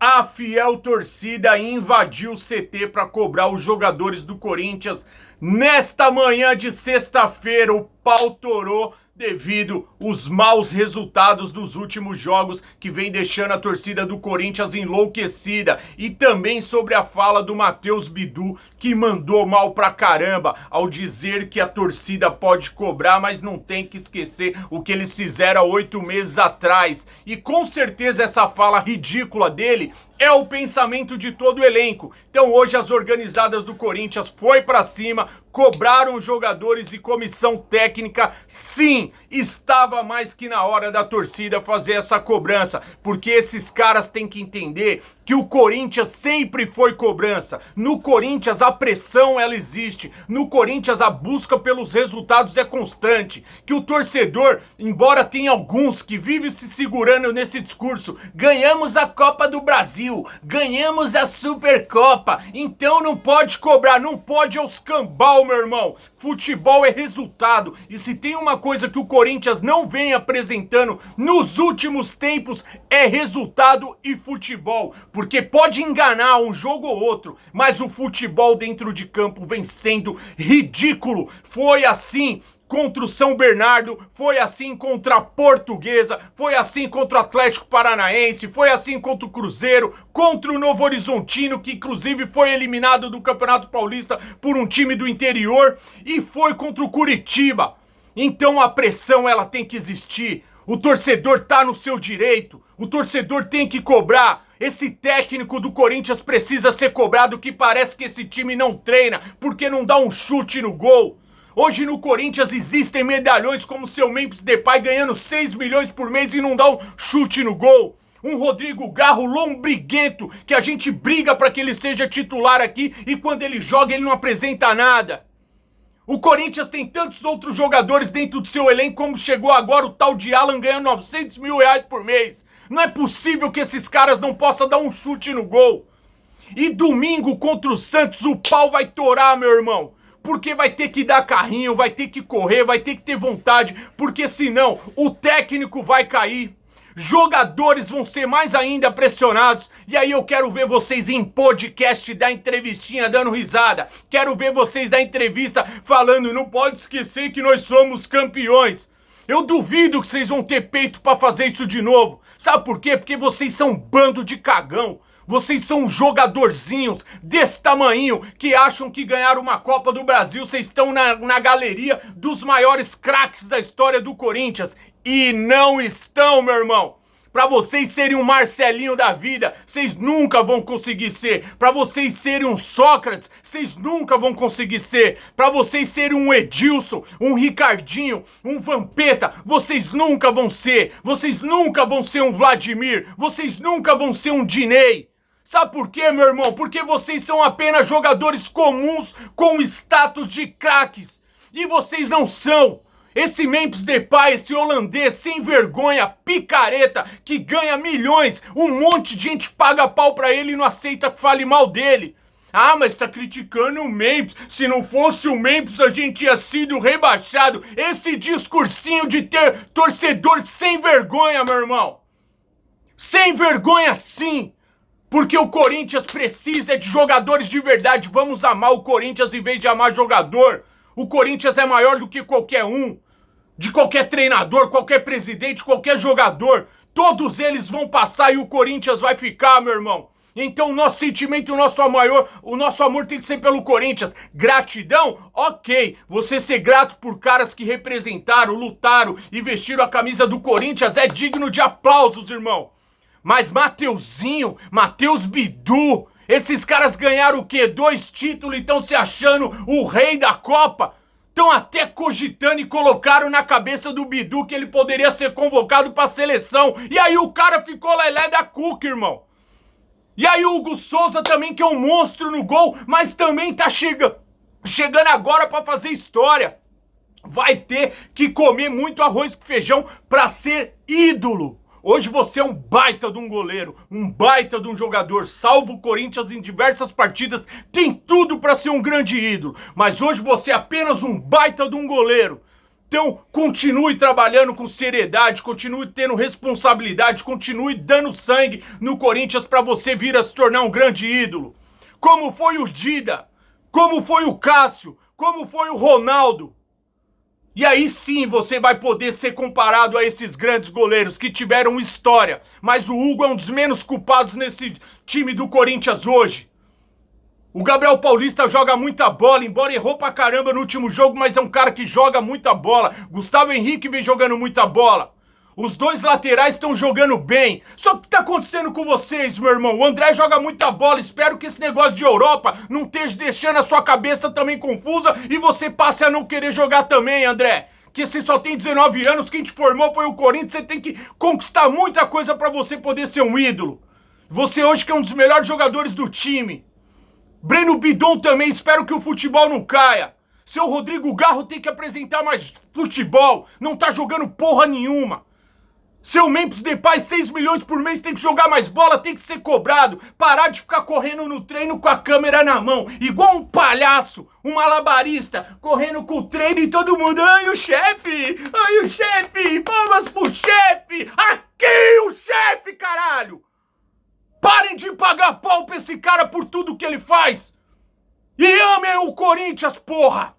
A fiel torcida invadiu o CT para cobrar os jogadores do Corinthians. Nesta manhã de sexta-feira, o pau torou devido aos maus resultados dos últimos jogos que vem deixando a torcida do Corinthians enlouquecida. E também sobre a fala do Matheus Bidu, que mandou mal pra caramba ao dizer que a torcida pode cobrar, mas não tem que esquecer o que eles fizeram há 8 meses atrás. E com certeza essa fala ridícula dele é o pensamento de todo o elenco. Então hoje as organizadas do Corinthians foi pra cima, cobraram os jogadores e comissão técnica. Sim, estava mais que na hora da torcida fazer essa cobrança, porque esses caras têm que entender que o Corinthians sempre foi cobrança. No Corinthians a pressão ela existe, no Corinthians a busca pelos resultados é constante, que o torcedor, embora tenha alguns que vivem se segurando nesse discurso, ganhamos a Copa do Brasil, ganhamos a Supercopa, então não pode cobrar, não pode aos cambal, meu irmão. Futebol é resultado, e se tem uma coisa que o Corinthians não vem apresentando nos últimos tempos é resultado e futebol, porque pode enganar um jogo ou outro, mas o futebol dentro de campo vem sendo ridículo. Foi assim contra o São Bernardo, foi assim contra a Portuguesa, foi assim contra o Atlético Paranaense, foi assim contra o Cruzeiro, contra o Novo Horizontino, que inclusive foi eliminado do Campeonato Paulista por um time do interior, e foi contra o Curitiba. Então a pressão ela tem que existir, o torcedor tá no seu direito, o torcedor tem que cobrar. Esse técnico do Corinthians precisa ser cobrado, que parece que esse time não treina, porque não dá um chute no gol. Hoje no Corinthians existem medalhões como o seu Memphis Depay ganhando 6 milhões por mês e não dá um chute no gol. Um Rodrigo Garro lombriguento, que a gente briga para que ele seja titular aqui e quando ele joga ele não apresenta nada. O Corinthians tem tantos outros jogadores dentro do seu elenco, como chegou agora o tal de Alan ganhando 900 mil reais por mês. Não é possível que esses caras não possam dar um chute no gol. E domingo contra o Santos o pau vai torar, meu irmão. Porque vai ter que dar carrinho, vai ter que correr, vai ter que ter vontade, porque senão o técnico vai cair. Jogadores vão ser mais ainda pressionados. E aí eu quero ver vocês em podcast dar entrevistinha dando risada. Quero ver vocês dar entrevista falando, não pode esquecer que nós somos campeões. Eu duvido que vocês vão ter peito pra fazer isso de novo. Sabe por quê? Porque vocês são um bando de cagão. Vocês são jogadorzinhos desse tamanho que acham que ganharam uma Copa do Brasil. Vocês estão na galeria dos maiores craques da história do Corinthians. E não estão, meu irmão. Pra vocês serem um Marcelinho da vida, vocês nunca vão conseguir ser. Pra vocês serem um Sócrates, vocês nunca vão conseguir ser. Pra vocês serem um Edilson, um Ricardinho, um Vampeta, vocês nunca vão ser. Vocês nunca vão ser um Vladimir. Vocês nunca vão ser um Diney. Sabe por quê, meu irmão? Porque vocês são apenas jogadores comuns com status de craques. E vocês não são. Esse Memphis Depay, esse holandês sem vergonha, picareta, que ganha milhões, um monte de gente paga pau pra ele e não aceita que fale mal dele. Ah, mas tá criticando o Memphis. Se não fosse o Memphis, a gente tinha sido rebaixado. Esse discursinho de ter torcedor sem vergonha, meu irmão. Sem vergonha sim. Porque o Corinthians precisa de jogadores de verdade. Vamos amar o Corinthians em vez de amar jogador. O Corinthians é maior do que qualquer um. De qualquer treinador, qualquer presidente, qualquer jogador. Todos eles vão passar e o Corinthians vai ficar, meu irmão. Então o nosso sentimento, o nosso amor tem que ser pelo Corinthians. Gratidão? Ok. Você ser grato por caras que representaram, lutaram e vestiram a camisa do Corinthians é digno de aplausos, irmão. Mas Mateuzinho, Matheus Bidu, esses caras ganharam o quê? 2 títulos e estão se achando o rei da Copa? Estão até cogitando e colocaram na cabeça do Bidu que ele poderia ser convocado para a seleção. E aí o cara ficou lelé da cuca, irmão. E aí o Hugo Souza também, que é um monstro no gol, mas também tá chegando agora para fazer história. Vai ter que comer muito arroz e feijão para ser ídolo. Hoje você é um baita de um goleiro, um baita de um jogador, salvo o Corinthians em diversas partidas, tem tudo para ser um grande ídolo. Mas hoje você é apenas um baita de um goleiro. Então, continue trabalhando com seriedade, continue tendo responsabilidade, continue dando sangue no Corinthians para você vir a se tornar um grande ídolo. Como foi o Dida, como foi o Cássio, como foi o Ronaldo. E aí sim você vai poder ser comparado a esses grandes goleiros que tiveram história. Mas o Hugo é um dos menos culpados nesse time do Corinthians hoje. O Gabriel Paulista joga muita bola, embora errou pra caramba no último jogo, mas é um cara que joga muita bola. Gustavo Henrique vem jogando muita bola. Os dois laterais estão jogando bem. Só que o que tá acontecendo com vocês, meu irmão? O André joga muita bola. Espero que esse negócio de Europa não esteja deixando a sua cabeça também confusa e você passe a não querer jogar também, André. Que você só tem 19 anos, quem te formou foi o Corinthians, você tem que conquistar muita coisa pra você poder ser um ídolo. Você hoje que é um dos melhores jogadores do time. Breno Bidon também, espero que o futebol não caia. Seu Rodrigo Garro tem que apresentar mais futebol, não tá jogando porra nenhuma. Seu Memphis Depay, 6 milhões por mês, tem que jogar mais bola, tem que ser cobrado. Parar de ficar correndo no treino com a câmera na mão, igual um palhaço, um malabarista, correndo com o treino e todo mundo, ai o chefe, palmas pro chefe, aqui o chefe, caralho. Parem de pagar pau pra esse cara por tudo que ele faz. E amem o Corinthians, porra.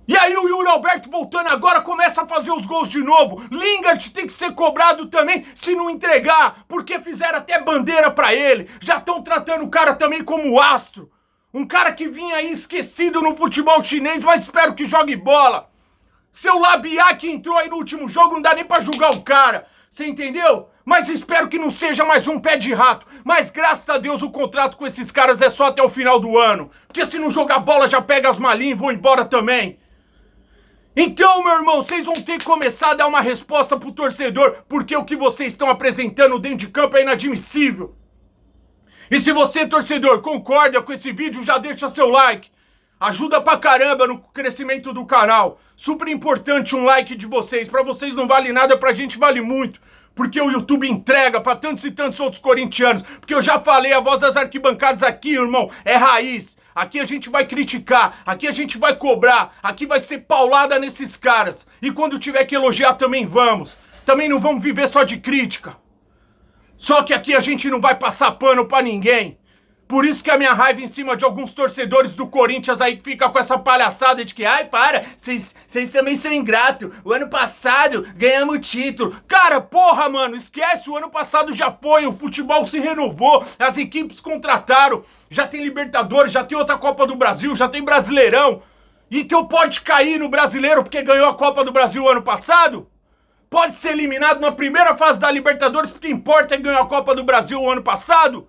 E aí o Yuri Alberto voltando agora começa a fazer os gols de novo. Lingard tem que ser cobrado também se não entregar, porque fizeram até bandeira pra ele. Já estão tratando o cara também como astro. Um cara que vinha aí esquecido no futebol chinês, mas espero que jogue bola. Seu Labiá que entrou aí no último jogo, não dá nem pra julgar o cara. Você entendeu? Mas espero que não seja mais um pé de rato. Mas graças a Deus o contrato com esses caras é só até o final do ano. Porque se não jogar bola já pega as malinhas e vão embora também. Então, meu irmão, vocês vão ter que começar a dar uma resposta pro torcedor. Porque o que vocês estão apresentando dentro de campo é inadmissível. E se você, torcedor, concorda com esse vídeo, já deixa seu like. Ajuda pra caramba no crescimento do canal. Super importante um like de vocês. Pra vocês não vale nada, pra gente vale muito. Porque o YouTube entrega pra tantos e tantos outros corintianos. Porque eu já falei, a voz das arquibancadas aqui, irmão, é raiz. Aqui a gente vai criticar, aqui a gente vai cobrar, aqui vai ser paulada nesses caras. E quando tiver que elogiar também vamos. Também não vamos viver só de crítica. Só que aqui a gente não vai passar pano pra ninguém. Por isso que a minha raiva em cima de alguns torcedores do Corinthians aí que fica com essa palhaçada de que, ai, para, vocês também são ingratos. O ano passado ganhamos o título. Cara, porra, mano, esquece, o ano passado já foi, o futebol se renovou, as equipes contrataram, já tem Libertadores, já tem outra Copa do Brasil, já tem Brasileirão. Então pode cair no Brasileiro porque ganhou a Copa do Brasil ano passado? Pode ser eliminado na primeira fase da Libertadores porque importa é que ganhou a Copa do Brasil o ano passado?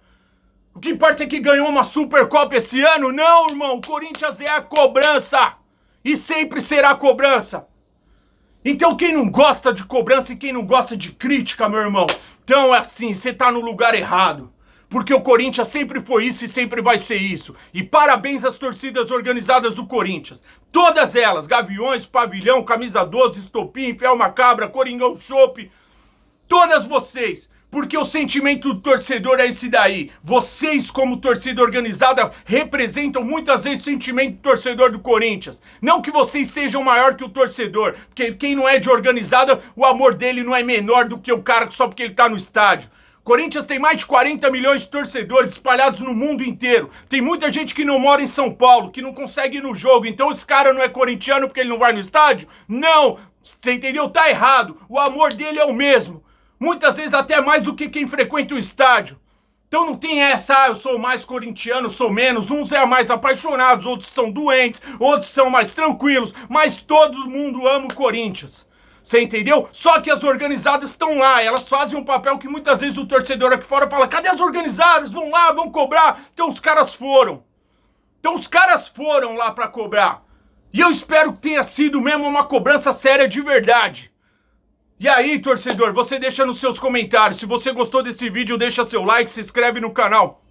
O que importa é que ganhou uma Supercopa esse ano? Não, irmão, o Corinthians é a cobrança. E sempre será a cobrança. Então quem não gosta de cobrança e quem não gosta de crítica, meu irmão, então é assim, você tá no lugar errado. Porque o Corinthians sempre foi isso e sempre vai ser isso. E parabéns às torcidas organizadas do Corinthians. Todas elas, Gaviões, Pavilhão, Camisa 12, Estopim, Fiel Macabra, Coringão Chopp. Todas vocês. Porque o sentimento do torcedor é esse daí. Vocês, como torcida organizada, representam muitas vezes o sentimento do torcedor do Corinthians. Não que vocês sejam maior que o torcedor. Porque quem não é de organizada, o amor dele não é menor do que o cara só porque ele tá no estádio. Corinthians tem mais de 40 milhões de torcedores espalhados no mundo inteiro. Tem muita gente que não mora em São Paulo, que não consegue ir no jogo. Então esse cara não é corintiano porque ele não vai no estádio? Não! Você entendeu? Tá errado. O amor dele é o mesmo. Muitas vezes até mais do que quem frequenta o estádio. Então não tem essa, eu sou mais corintiano, sou menos. Uns é mais apaixonados, outros são doentes, outros são mais tranquilos. Mas todo mundo ama o Corinthians. Você entendeu? Só que as organizadas estão lá, elas fazem um papel que muitas vezes o torcedor aqui fora fala, cadê as organizadas? Vão lá, vão cobrar. Então os caras foram. Então os caras foram lá pra cobrar. E eu espero que tenha sido mesmo uma cobrança séria de verdade. E aí, torcedor, você deixa nos seus comentários. Se você gostou desse vídeo, deixa seu like, se inscreve no canal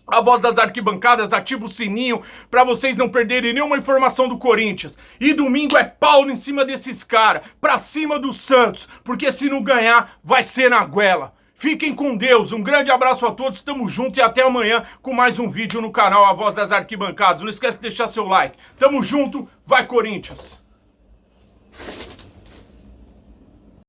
A Voz das Arquibancadas, ativa o sininho pra vocês não perderem nenhuma informação do Corinthians. E domingo é pau em cima desses caras, pra cima do Santos, porque se não ganhar, vai ser na goela. Fiquem com Deus, um grande abraço a todos, tamo junto e até amanhã com mais um vídeo no canal A Voz das Arquibancadas. Não esquece de deixar seu like. Tamo junto, vai Corinthians!